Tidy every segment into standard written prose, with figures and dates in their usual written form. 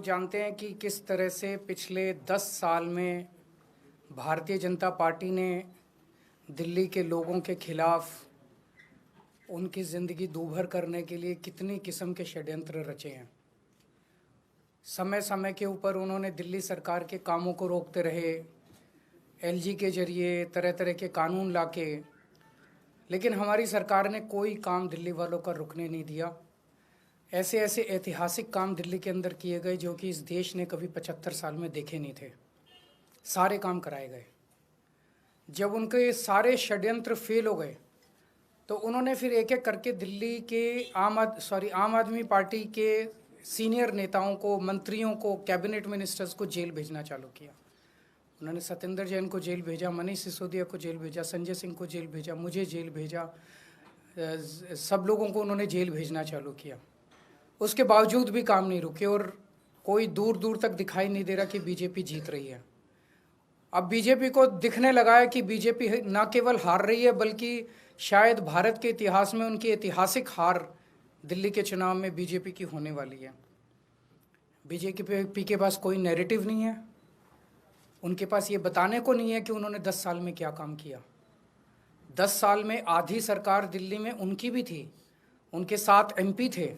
जानते हैं कि किस तरह से पिछले 10 साल में भारतीय जनता पार्टी ने दिल्ली के लोगों के खिलाफ उनकी ज़िंदगी दूभर करने के लिए कितनी किस्म के षड्यंत्र रचे हैं। समय समय के ऊपर उन्होंने दिल्ली सरकार के कामों को रोकते रहे, एलजी के जरिए तरह तरह के कानून लाके, लेकिन हमारी सरकार ने कोई काम दिल्ली वालों का रुकने नहीं दिया। ऐसे ऐसे ऐतिहासिक काम दिल्ली के अंदर किए गए जो कि इस देश ने कभी 75 साल में देखे नहीं थे। सारे काम कराए गए। जब उनके सारे षड्यंत्र फेल हो गए तो उन्होंने फिर एक एक करके दिल्ली के आम आदमी पार्टी के सीनियर नेताओं को, मंत्रियों को, कैबिनेट मिनिस्टर्स को जेल भेजना चालू किया। उन्होंने सत्येंद्र जैन को जेल भेजा, मनीष सिसोदिया को जेल भेजा, संजय सिंह को जेल भेजा, मुझे जेल भेजा, सब लोगों को उन्होंने जेल भेजना चालू किया। उसके बावजूद भी काम नहीं रुके और कोई दूर दूर तक दिखाई नहीं दे रहा कि बीजेपी जीत रही है। अब बीजेपी को दिखने लगा है कि बीजेपी न केवल हार रही है बल्कि शायद भारत के इतिहास में उनकी ऐतिहासिक हार दिल्ली के चुनाव में बीजेपी की होने वाली है। बीजेपी के पास कोई नैरेटिव नहीं है, उनके पास ये बताने को नहीं है कि उन्होंने 10 साल में क्या काम किया। 10 साल में आधी सरकार दिल्ली में उनकी भी थी, उनके 7 एमपी थे,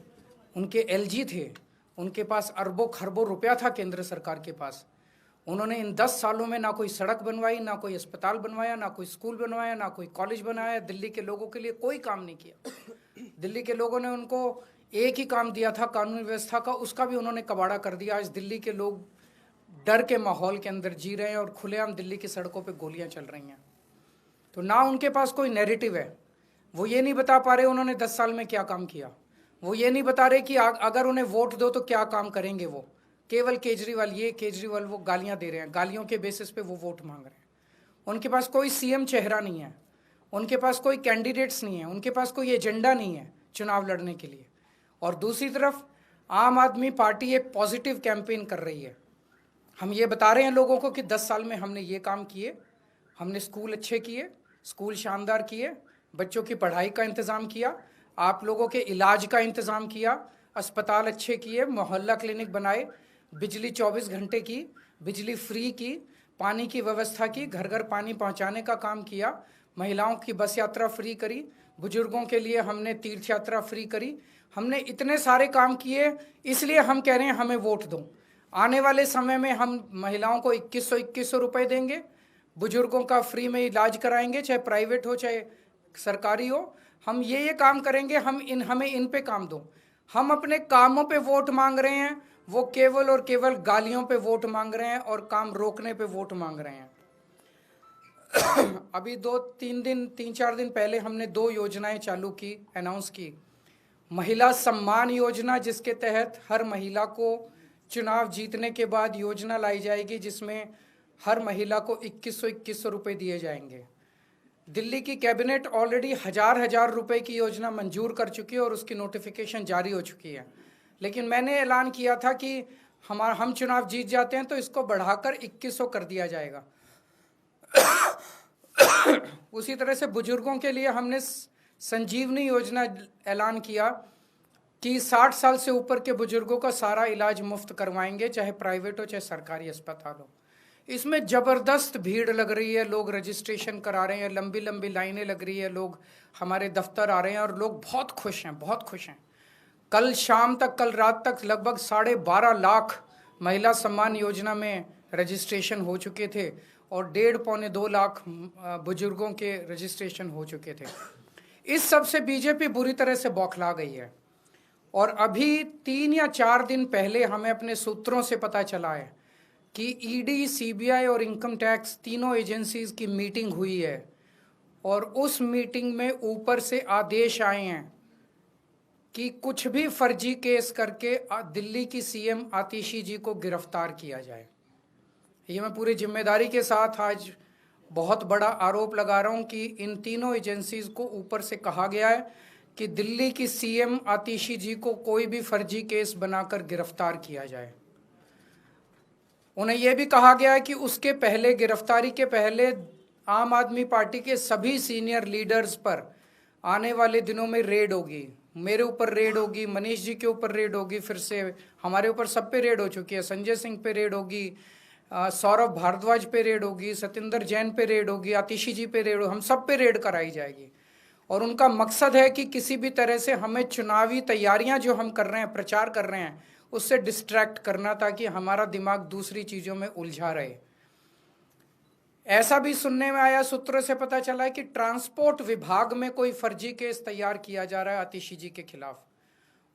उनके एलजी थे, उनके पास अरबों खरबों रुपया था केंद्र सरकार के पास। उन्होंने इन 10 सालों में ना कोई सड़क बनवाई, ना कोई अस्पताल बनवाया, ना कोई स्कूल बनवाया, ना कोई कॉलेज बनाया। दिल्ली के लोगों के लिए कोई काम नहीं किया। दिल्ली के लोगों ने उनको एक ही काम दिया था कानून व्यवस्था का, उसका भी उन्होंने कबाड़ा कर दिया। आज दिल्ली के लोग डर के माहौल के अंदर जी रहे हैं और खुलेआम दिल्ली की सड़कों पर गोलियां चल रही हैं। तो ना उनके पास कोई नैरेटिव है, वो ये नहीं बता पा रहे उन्होंने 10 साल में क्या काम किया। वो ये नहीं बता रहे कि अगर उन्हें वोट दो तो क्या काम करेंगे। वो केवल केजरीवाल वो गालियां दे रहे हैं, गालियों के बेसिस पे वो वोट मांग रहे हैं। उनके पास कोई सीएम चेहरा नहीं है, उनके पास कोई कैंडिडेट्स नहीं है, उनके पास कोई एजेंडा नहीं है चुनाव लड़ने के लिए। और दूसरी तरफ आम आदमी पार्टी एक पॉजिटिव कैंपेन कर रही है। हम ये बता रहे हैं लोगों को कि 10 साल में हमने ये काम किए, हमने स्कूल अच्छे किए, स्कूल शानदार किए, बच्चों की पढ़ाई का इंतज़ाम किया, आप लोगों के इलाज का इंतज़ाम किया, अस्पताल अच्छे किए, मोहल्ला क्लिनिक बनाए, बिजली 24 घंटे की, बिजली फ्री की, पानी की व्यवस्था की, घर घर पानी पहुंचाने का काम किया, महिलाओं की बस यात्रा फ्री करी, बुजुर्गों के लिए हमने तीर्थ यात्रा फ्री करी। हमने इतने सारे काम किए, इसलिए हम कह रहे हैं हमें वोट दो। आने वाले समय में हम महिलाओं को 2100 रुपये देंगे, बुजुर्गों का फ्री में इलाज कराएंगे, चाहे प्राइवेट हो चाहे सरकारी हो। हम ये काम करेंगे, हमें इन पे काम दो। हम अपने कामों पे वोट मांग रहे हैं, वो केवल और केवल गालियों पे वोट मांग रहे हैं और काम रोकने पे वोट मांग रहे हैं। अभी 3-4 दिन पहले हमने 2 योजनाएं चालू की, अनाउंस की। महिला सम्मान योजना, जिसके तहत हर महिला को चुनाव जीतने के बाद योजना लाई जाएगी जिसमें हर महिला को 2100 रुपये दिए जाएंगे। दिल्ली की कैबिनेट ऑलरेडी हजार रुपए की योजना मंजूर कर चुकी है और उसकी नोटिफिकेशन जारी हो चुकी है। लेकिन मैंने ऐलान किया था कि हम चुनाव जीत जाते हैं तो इसको बढ़ाकर 2100 कर दिया जाएगा। उसी तरह से बुजुर्गों के लिए हमने संजीवनी योजना ऐलान किया कि 60 साल से ऊपर के बुजुर्गों का सारा इलाज मुफ्त करवाएंगे, चाहे प्राइवेट हो चाहे सरकारी अस्पताल हो। इसमें ज़बरदस्त भीड़ लग रही है, लोग रजिस्ट्रेशन करा रहे हैं, लंबी लंबी लाइनें लग रही है, लोग हमारे दफ्तर आ रहे हैं और लोग बहुत खुश हैं, बहुत खुश हैं। कल रात तक लगभग 12.5 लाख महिला सम्मान योजना में रजिस्ट्रेशन हो चुके थे और 1.5-2 लाख बुजुर्गों के रजिस्ट्रेशन हो चुके थे। इस सब से बीजेपी बुरी तरह से बौखला गई है। और अभी 3 या 4 दिन पहले हमें अपने सूत्रों से पता चला है कि ईडी, सीबीआई और इनकम टैक्स तीनों एजेंसीज की मीटिंग हुई है और उस मीटिंग में ऊपर से आदेश आए हैं कि कुछ भी फर्जी केस करके दिल्ली की सीएम आतिशी जी को गिरफ्तार किया जाए। ये मैं पूरी जिम्मेदारी के साथ आज बहुत बड़ा आरोप लगा रहा हूं कि इन तीनों एजेंसीज को ऊपर से कहा गया है कि दिल्ली की सीएम आतिशी जी को कोई भी फर्जी केस बनाकर गिरफ्तार किया जाए। उन्हें यह भी कहा गया है कि उसके पहले, गिरफ्तारी के पहले, आम आदमी पार्टी के सभी सीनियर लीडर्स पर आने वाले दिनों में रेड होगी, मेरे ऊपर रेड होगी, मनीष जी के ऊपर रेड होगी, फिर से हमारे ऊपर सब पे रेड हो चुकी है, संजय सिंह पे रेड होगी, सौरभ भारद्वाज पे रेड होगी, सत्येंद्र जैन पे रेड होगी, आतिशी जी पे रेड होगी, हम सब पे रेड कराई जाएगी। और उनका मकसद है कि किसी भी तरह से हमें चुनावी तैयारियां जो हम कर रहे हैं, प्रचार कर रहे हैं, उससे डिस्ट्रैक्ट करना, ताकि हमारा दिमाग दूसरी चीज़ों में उलझा रहे। ऐसा भी सुनने में आया, सूत्रों से पता चला है कि ट्रांसपोर्ट विभाग में कोई फर्जी केस तैयार किया जा रहा है आतिशी जी के खिलाफ,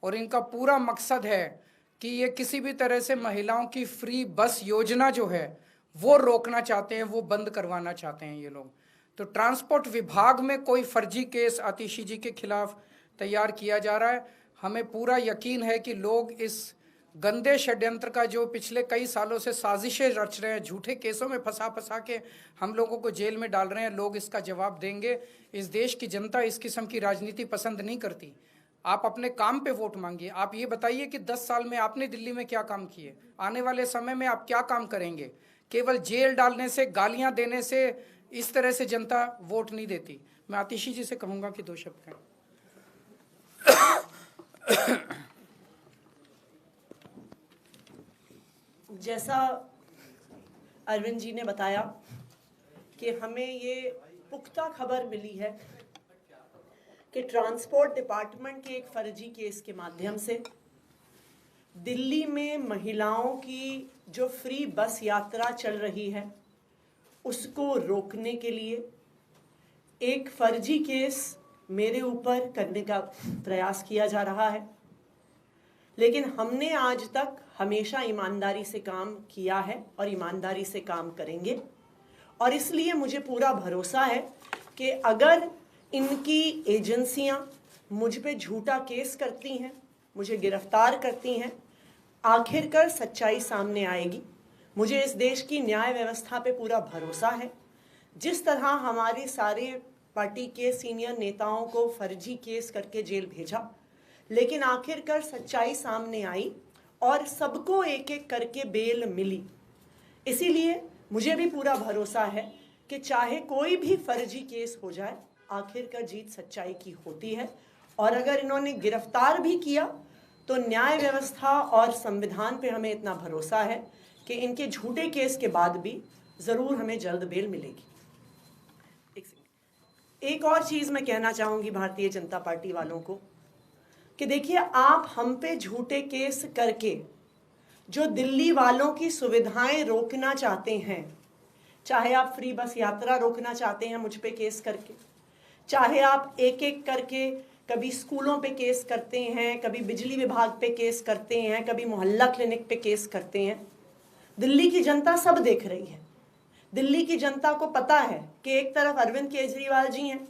और इनका पूरा मकसद है कि ये किसी भी तरह से महिलाओं की फ्री बस योजना जो है वो रोकना चाहते हैं, वो बंद करवाना चाहते हैं ये लोग। तो ट्रांसपोर्ट विभाग में कोई फर्जी केस आतिशी जी के खिलाफ तैयार किया जा रहा है। हमें पूरा यकीन है कि लोग इस गंदे षड्यंत्र का, जो पिछले कई सालों से साजिशें रच रहे हैं, झूठे केसों में फंसा के हम लोगों को जेल में डाल रहे हैं, लोग इसका जवाब देंगे। इस देश की जनता इस किस्म की राजनीति पसंद नहीं करती। आप अपने काम पे वोट मांगिए। आप ये बताइए कि 10 साल में आपने दिल्ली में क्या काम किए, आने वाले समय में आप क्या काम करेंगे। केवल जेल डालने से, गालियां देने से इस तरह से जनता वोट नहीं देती। मैं आतिशी जी से कहूंगा कि 2 शब्द कहें। जैसा अरविंद जी ने बताया कि हमें ये पुख्ता खबर मिली है कि ट्रांसपोर्ट डिपार्टमेंट के एक फर्जी केस के माध्यम से दिल्ली में महिलाओं की जो फ्री बस यात्रा चल रही है उसको रोकने के लिए एक फर्जी केस मेरे ऊपर करने का प्रयास किया जा रहा है। लेकिन हमने आज तक हमेशा ईमानदारी से काम किया है और ईमानदारी से काम करेंगे, और इसलिए मुझे पूरा भरोसा है कि अगर इनकी एजेंसियां मुझ पे झूठा केस करती हैं, मुझे गिरफ्तार करती हैं, आखिरकार सच्चाई सामने आएगी। मुझे इस देश की न्याय व्यवस्था पे पूरा भरोसा है। जिस तरह हमारे सारे पार्टी के सीनियर नेताओं को फर्जी केस करके जेल भेजा, लेकिन आखिरकार सच्चाई सामने आई और सबको एक एक करके बेल मिली। इसीलिए मुझे भी पूरा भरोसा है कि चाहे कोई भी फर्जी केस हो जाए, आखिरकार जीत सच्चाई की होती है। और अगर इन्होंने गिरफ्तार भी किया तो न्याय व्यवस्था और संविधान पे हमें इतना भरोसा है कि इनके झूठे केस के बाद भी ज़रूर हमें जल्द बेल मिलेगी। एक और चीज़ मैं कहना चाहूँगी भारतीय जनता पार्टी वालों को कि देखिए, आप हम पे झूठे केस करके जो दिल्ली वालों की सुविधाएं रोकना चाहते हैं, चाहे आप फ्री बस यात्रा रोकना चाहते हैं मुझ पे केस करके, चाहे आप एक एक करके कभी स्कूलों पे केस करते हैं, कभी बिजली विभाग पे केस करते हैं, कभी मोहल्ला क्लिनिक पे केस करते हैं, दिल्ली की जनता सब देख रही है। दिल्ली की जनता को पता है कि एक तरफ अरविंद केजरीवाल जी हैं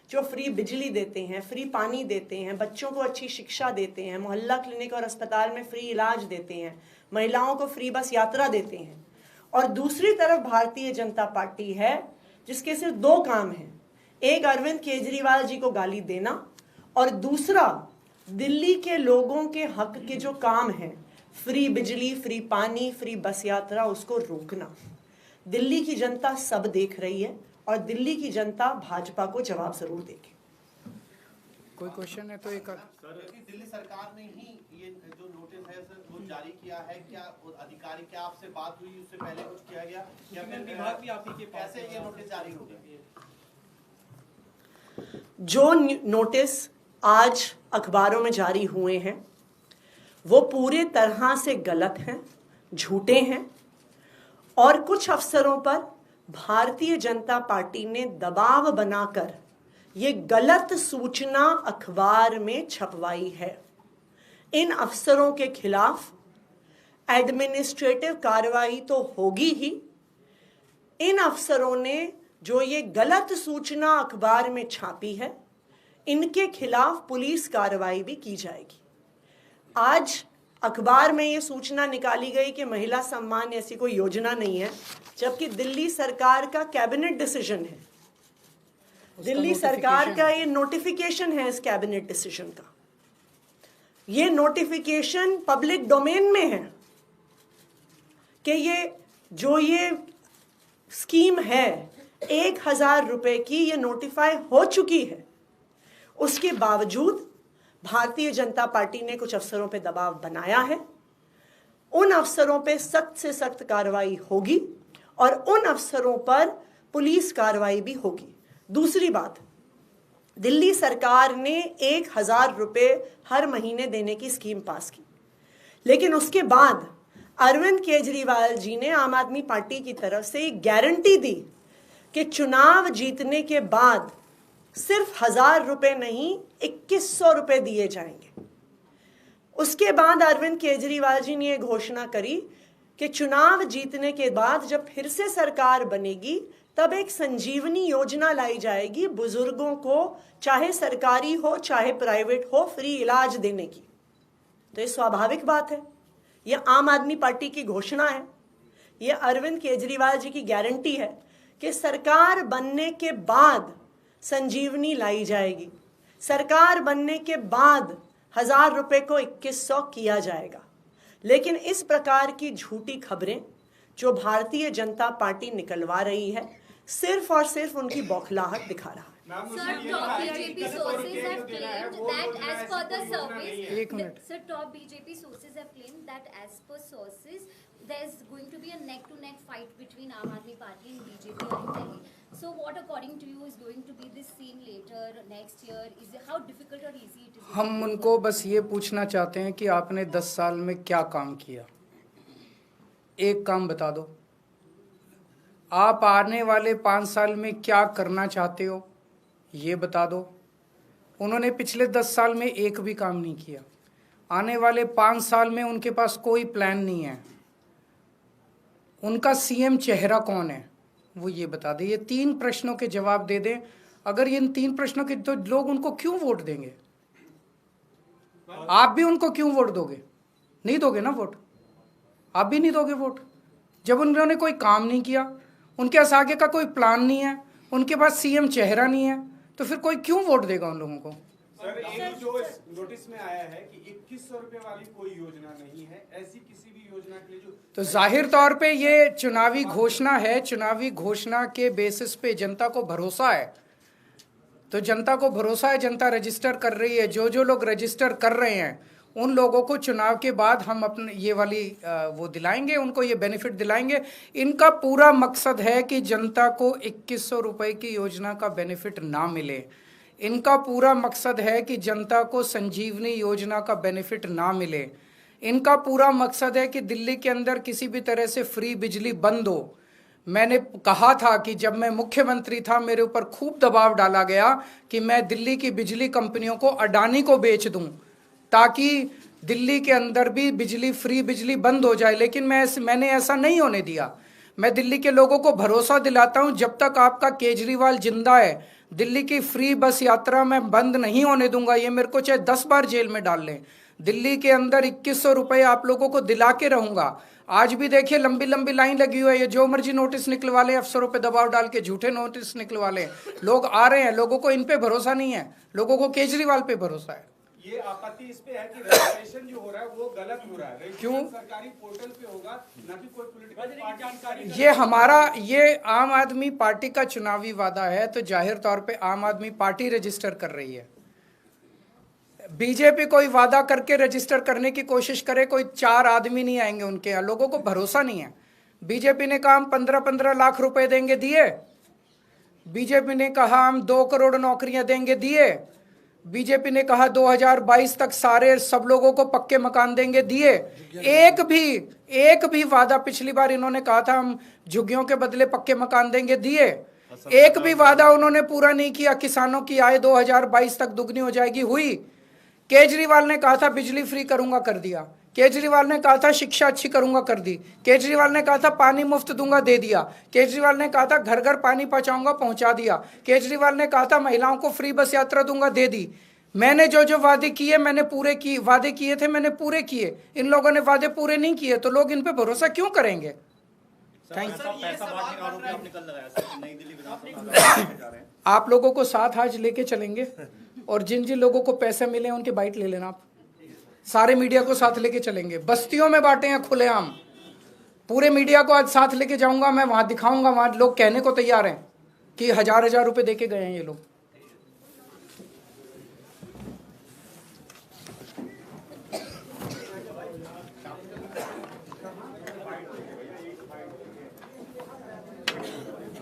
जो फ्री बिजली देते हैं, फ्री पानी देते हैं, बच्चों को अच्छी शिक्षा देते हैं, मोहल्ला क्लिनिक और अस्पताल में फ्री इलाज देते हैं, महिलाओं को फ्री बस यात्रा देते हैं, और दूसरी तरफ भारतीय जनता पार्टी है जिसके सिर्फ 2 काम हैं, एक अरविंद केजरीवाल जी को गाली देना और दूसरा दिल्ली के लोगों के हक के जो काम हैं, फ्री बिजली, फ्री पानी, फ्री बस यात्रा, उसको रोकना। दिल्ली की जनता सब देख रही है और दिल्ली की जनता भाजपा को जवाब जरूर देगी। कोई क्वेश्चन है तो एक सर, दिल्ली सरकार ने ही ये जो नोटिस है सर वो जारी किया है, क्या अधिकारी, क्या आपसे बात हुई, उससे पहले कुछ किया गया, या फिर विभाग भी आप ही के कैसे ये नोटिस जारी हो गया? जो नोटिस आज अखबारों में जारी हुए हैं वो पूरे तरह से गलत हैं, झूठे हैं, और कुछ अफसरों पर भारतीय जनता पार्टी ने दबाव बनाकर ये गलत सूचना अखबार में छपवाई है। इन अफसरों के खिलाफ एडमिनिस्ट्रेटिव कार्रवाई तो होगी ही, इन अफसरों ने जो ये गलत सूचना अखबार में छापी है, इनके खिलाफ पुलिस कार्रवाई भी की जाएगी। आज अखबार में ये सूचना निकाली गई कि महिला सम्मान ऐसी कोई योजना नहीं है, जबकि दिल्ली सरकार का कैबिनेट डिसीजन है, दिल्ली सरकार का ये नोटिफिकेशन है इस कैबिनेट डिसीजन का। ये नोटिफिकेशन पब्लिक डोमेन में है कि ये स्कीम है 1000 रुपए की, ये नोटिफाई हो चुकी है। उसके बावजूद भारतीय जनता पार्टी ने कुछ अफसरों पे दबाव बनाया है। उन अफसरों पे सख्त से सख्त कार्रवाई होगी और उन अफसरों पर पुलिस कार्रवाई भी होगी। दूसरी बात, दिल्ली सरकार ने 1,000 रुपये हर महीने देने की स्कीम पास की, लेकिन उसके बाद अरविंद केजरीवाल जी ने आम आदमी पार्टी की तरफ से एक गारंटी दी कि चुनाव जीतने के बाद सिर्फ 1,000 रुपये नहीं 2,100 रुपये दिए जाएंगे। उसके बाद अरविंद केजरीवाल जी ने यह घोषणा करी कि चुनाव जीतने के बाद जब फिर से सरकार बनेगी तब एक संजीवनी योजना लाई जाएगी बुजुर्गों को, चाहे सरकारी हो चाहे प्राइवेट हो, फ्री इलाज देने की। तो ये स्वाभाविक बात है, यह आम आदमी पार्टी की घोषणा है, यह अरविंद केजरीवाल जी की गारंटी है कि सरकार बनने के बाद संजीवनी लाई जाएगी, सरकार बनने के बाद 1,000 रुपये को 2,100 किया जाएगा। लेकिन इस प्रकार की झूठी खबरें जो भारतीय जनता पार्टी निकलवा रही है, सिर्फ और सिर्फ उनकी बौखलाहट दिखा रहा है। Sir, top BJP sources have claimed that as per the surveys, sir, top BJP sources have claimed that as per sources, there is going to be a neck-to-neck fight between Aam Aadmi Party and BJP in Delhi. So, what according to you is going to be this scene later next year? Is it how difficult or easy it is? हम उनको बस ये पूछना चाहते हैं कि आपने 10 साल में क्या काम किया, एक काम बता दो। आप आने वाले 5 साल में क्या करना चाहते हो, ये बता दो। उन्होंने पिछले 10 साल में एक भी काम नहीं किया। आने वाले 5 साल में उनके पास कोई प्लान नहीं है। उनका सीएम चेहरा कौन है वो ये बता दे। ये 3 प्रश्नों के जवाब दे दें। अगर इन 3 प्रश्नों के, तो लोग उनको क्यों वोट देंगे? आप भी उनको क्यों वोट दोगे? नहीं दोगे ना वोट, आप भी नहीं दोगे वोट। जब उन्होंने कोई काम नहीं किया, उनके पास आगे का कोई प्लान नहीं है, उनके पास सीएम चेहरा नहीं है, तो फिर कोई क्यों वोट देगा उन लोगों को? सर, एक जो नोटिस में आया है कि 2,100 रुपए वाली कोई योजना नहीं है, ऐसी किसी भी योजना के लिए जो, तो जाहिर तौर पे ये चुनावी घोषणा है। चुनावी घोषणा के बेसिस पे जनता को भरोसा है, तो जनता को भरोसा है, जनता रजिस्टर कर रही है। जो लोग रजिस्टर कर रहे हैं उन लोगों को चुनाव के बाद हम अपने ये वाली वो दिलाएंगे, उनको ये बेनिफिट दिलाएंगे। इनका पूरा मकसद है कि जनता को 2,100 रुपए की योजना का बेनिफिट ना मिले। इनका पूरा मकसद है कि जनता को संजीवनी योजना का बेनिफिट ना मिले। इनका पूरा मकसद है कि दिल्ली के अंदर किसी भी तरह से फ्री बिजली बंद हो। मैंने कहा था कि जब मैं मुख्यमंत्री था मेरे ऊपर खूब दबाव डाला गया कि मैं दिल्ली की बिजली कंपनियों को अडानी को बेच दूं ताकि दिल्ली के अंदर भी बिजली, फ्री बिजली बंद हो जाए, लेकिन मैंने ऐसा नहीं होने दिया। मैं दिल्ली के लोगों को भरोसा दिलाता हूं, जब तक आपका केजरीवाल जिंदा है दिल्ली की फ्री बस यात्रा मैं बंद नहीं होने दूंगा। ये मेरे को चाहे 10 बार जेल में डाल लें, दिल्ली के अंदर 2,100 रुपये आप लोगों को दिला के रहूंगा। आज भी देखिए लंबी लंबी लाइन लगी हुई है, ये जो मर्जी नोटिस निकलवा ले, अफसरों पे दबाव डाल के झूठे नोटिस निकलवा ले, लोग आ रहे हैं। लोगों को इन पे भरोसा नहीं है, लोगों को केजरीवाल पे भरोसा है। ये आपत्ति इस पे है कि रजिस्ट्रेशन जो हो रहा है वो गलत हो रहा है। क्यों? सरकारी पोर्टल पे होगा, ना कि कोई पॉलिटिकल पार्टी जानकारी। ये आम आदमी पार्टी का चुनावी वादा है, तो जाहिर तौर पे आम आदमी पार्टी रजिस्टर कर रही है। बीजेपी कोई वादा करके रजिस्टर करने की कोशिश करे, कोई 4 आदमी नहीं आएंगे उनके यहाँ। लोगों को भरोसा नहीं है। बीजेपी ने कहा हम 15-15 लाख रुपए देंगे, दिए। बीजेपी ने कहा हम 2 करोड़ नौकरियां देंगे, दिए। बीजेपी ने कहा 2022 तक सब लोगों को पक्के मकान देंगे, दिए। एक भी वादा, पिछली बार इन्होंने कहा था हम झुग्गियों के बदले पक्के मकान देंगे, दिए। एक भी वादा उन्होंने पूरा नहीं किया। किसानों की आय 2022 तक दुगनी हो जाएगी, हुई। केजरीवाल ने कहा था बिजली फ्री करूंगा, कर दिया। केजरीवाल ने कहा था शिक्षा अच्छी करूंगा, कर दी। केजरीवाल ने कहा था पानी मुफ्त दूंगा, दे दिया। केजरीवाल ने कहा था घर घर पानी पहुंचाऊंगा, पहुंचा दिया। केजरीवाल ने कहा था महिलाओं को फ्री बस यात्रा दूंगा, दे दी। मैंने जो वादे किए मैंने पूरे किए, वादे किए थे मैंने पूरे किए। इन लोगों ने वादे पूरे नहीं किए, तो लोग इन पे भरोसा क्यों करेंगे? आप लोगों को साथ आज लेके चलेंगे, और जिन जिन लोगों को पैसे मिले उनके बाइट ले लेना। आप सारे मीडिया को साथ लेके चलेंगे, बस्तियों में बांटे हैं खुलेआम। पूरे मीडिया को आज साथ लेके जाऊंगा मैं, वहां दिखाऊंगा, वहां लोग कहने को तैयार हैं कि 1,000-1,000 रुपए देके गए हैं ये लोग।